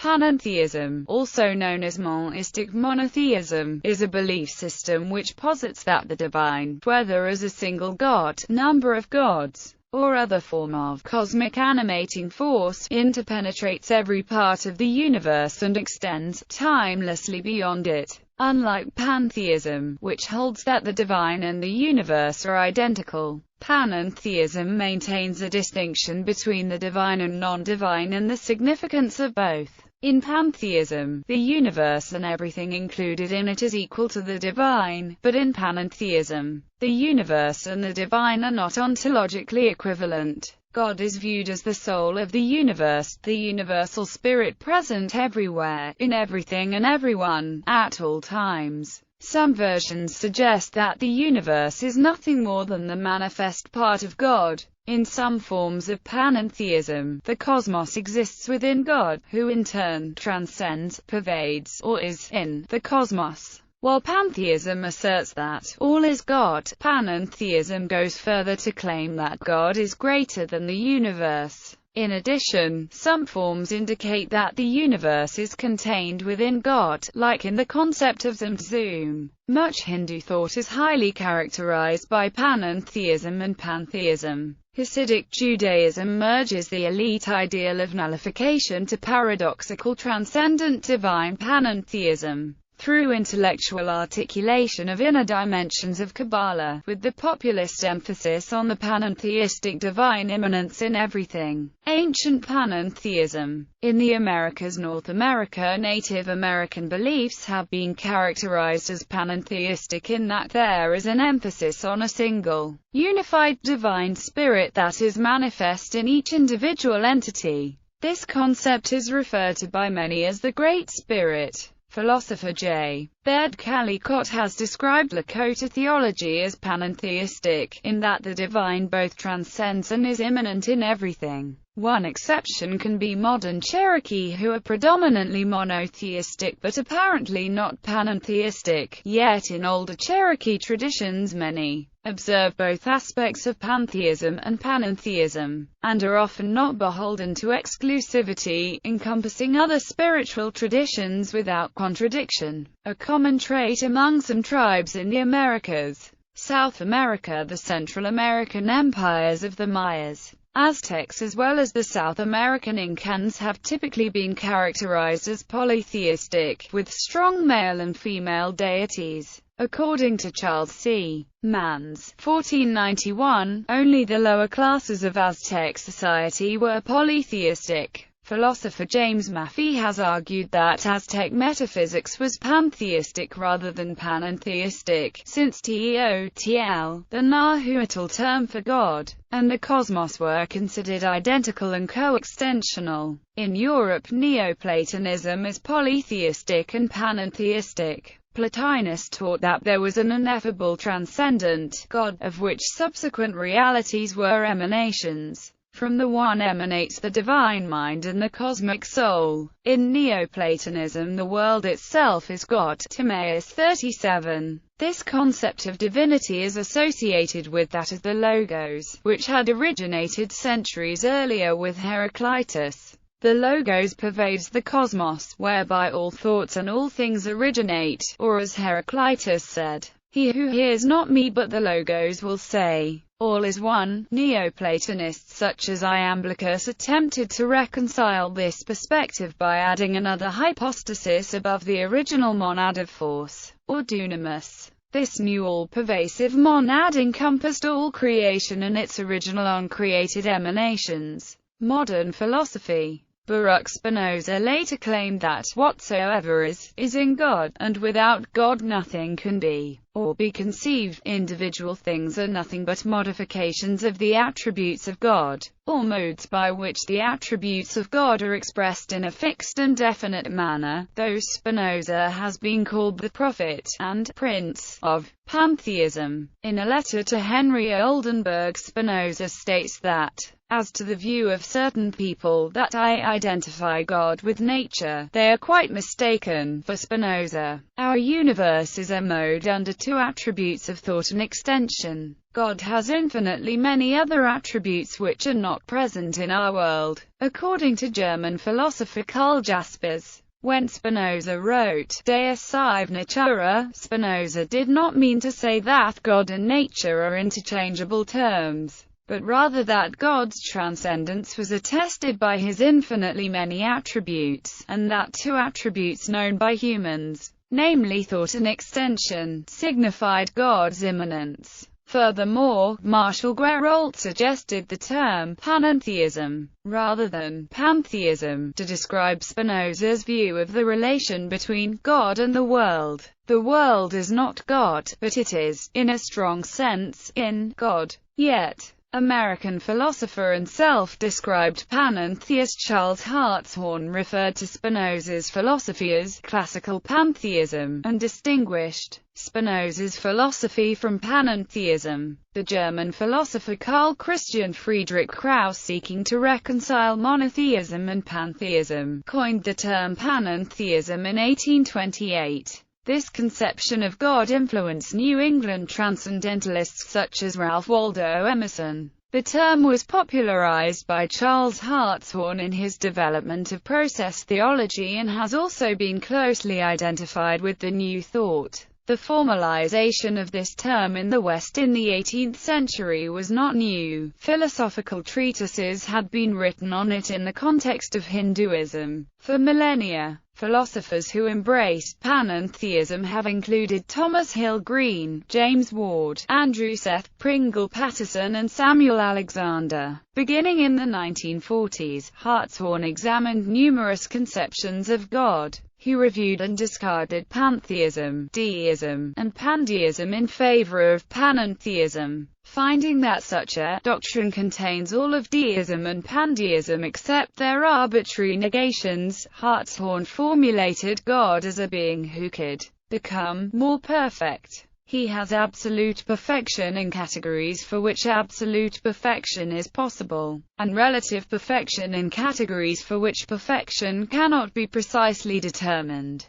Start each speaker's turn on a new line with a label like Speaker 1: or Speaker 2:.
Speaker 1: Panentheism, also known as Monistic Monotheism, is a belief system which posits that the divine, whether as a single god, number of gods, or other form of cosmic animating force, interpenetrates every part of the universe and extends timelessly beyond it. Unlike pantheism, which holds that the divine and the universe are identical, panentheism maintains a distinction between the divine and non-divine and the significance of both. In pantheism, the universe and everything included in it is equal to the divine, but in panentheism, the universe and the divine are not ontologically equivalent. God is viewed as the soul of the universe, the universal spirit present everywhere, in everything and everyone, at all times. Some versions suggest that the universe is nothing more than the manifest part of God. In some forms of panentheism, the cosmos exists within God, who in turn transcends, pervades, or is in the cosmos. While pantheism asserts that all is God, panentheism goes further to claim that God is greater than the universe. In addition, some forms indicate that the universe is contained within God, like in the concept of Zoom. Much Hindu thought is highly characterized by panentheism and pantheism. Hasidic Judaism merges the elite ideal of nullification to paradoxical transcendent divine panentheism through intellectual articulation of inner dimensions of Kabbalah, with the populist emphasis on the panentheistic divine immanence in everything. Ancient panentheism. In the Americas, North America, Native American beliefs have been characterized as panentheistic in that there is an emphasis on a single, unified divine spirit that is manifest in each individual entity. This concept is referred to by many as the Great Spirit. Philosopher J. Baird Callicott has described Lakota theology as panentheistic, in that the divine both transcends and is immanent in everything. One exception can be modern Cherokee, who are predominantly monotheistic but apparently not panentheistic, yet in older Cherokee traditions many observe both aspects of pantheism and panentheism, and are often not beholden to exclusivity, encompassing other spiritual traditions without contradiction. A common trait among some tribes in the Americas, South America, the Central American empires of the Mayas, Aztecs as well as the South American Incans have typically been characterized as polytheistic, with strong male and female deities. According to Charles C. Mans, 1491, only the lower classes of Aztec society were polytheistic. Philosopher James Maffei has argued that Aztec metaphysics was pantheistic rather than panentheistic, since Teotl, the Nahuatl term for God, and the cosmos were considered identical and coextensional. In Europe, Neoplatonism is polytheistic and panentheistic. Plotinus taught that there was an ineffable transcendent God, of which subsequent realities were emanations. From the one emanates the divine mind and the cosmic soul. In Neoplatonism, the world itself is God. Timaeus 37. This concept of divinity is associated with that of the Logos, which had originated centuries earlier with Heraclitus. The Logos pervades the cosmos, whereby all thoughts and all things originate, or as Heraclitus said, "He who hears not me but the Logos will say, all is one." Neoplatonists such as Iamblichus attempted to reconcile this perspective by adding another hypostasis above the original monad of force, or dunamis. This new all-pervasive monad encompassed all creation and its original uncreated emanations. Modern philosophy. Baruch Spinoza later claimed that whatsoever is in God, and without God nothing can be, or be conceived. Individual things are nothing but modifications of the attributes of God, or modes by which the attributes of God are expressed in a fixed and definite manner. Though Spinoza has been called the prophet and prince of pantheism, in a letter to Henry Oldenburg, Spinoza states that, as to the view of certain people that I identify God with nature, they are quite mistaken. For Spinoza, our universe is a mode under two attributes of thought and extension. God has infinitely many other attributes which are not present in our world. According to German philosopher Karl Jaspers, when Spinoza wrote Deus sive natura, Spinoza did not mean to say that God and nature are interchangeable terms, but rather that God's transcendence was attested by his infinitely many attributes, and that two attributes known by humans, namely thought and extension, signified God's immanence. Furthermore, Marshall Guerrault suggested the term panentheism, rather than pantheism, to describe Spinoza's view of the relation between God and the world. The world is not God, but it is, in a strong sense, in God. Yet, American philosopher and self-described panentheist Charles Hartshorne referred to Spinoza's philosophy as classical pantheism, and distinguished Spinoza's philosophy from panentheism. The German philosopher Karl Christian Friedrich Krauss, seeking to reconcile monotheism and pantheism, coined the term panentheism in 1828. This conception of God influenced New England transcendentalists such as Ralph Waldo Emerson. The term was popularized by Charles Hartshorne in his development of process theology and has also been closely identified with the New Thought. The formalization of this term in the West in the 18th century was not new. Philosophical treatises had been written on it in the context of Hinduism for millennia. Philosophers who embraced panentheism have included Thomas Hill Green, James Ward, Andrew Seth Pringle Patterson and Samuel Alexander. Beginning in the 1940s, Hartshorne examined numerous conceptions of God. He reviewed and discarded pantheism, deism, and pandeism in favor of panentheism, finding that such a doctrine contains all of deism and pandeism except their arbitrary negations. Hartshorne formulated God as a being who could become more perfect. He has absolute perfection in categories for which absolute perfection is possible, and relative perfection in categories for which perfection cannot be precisely determined.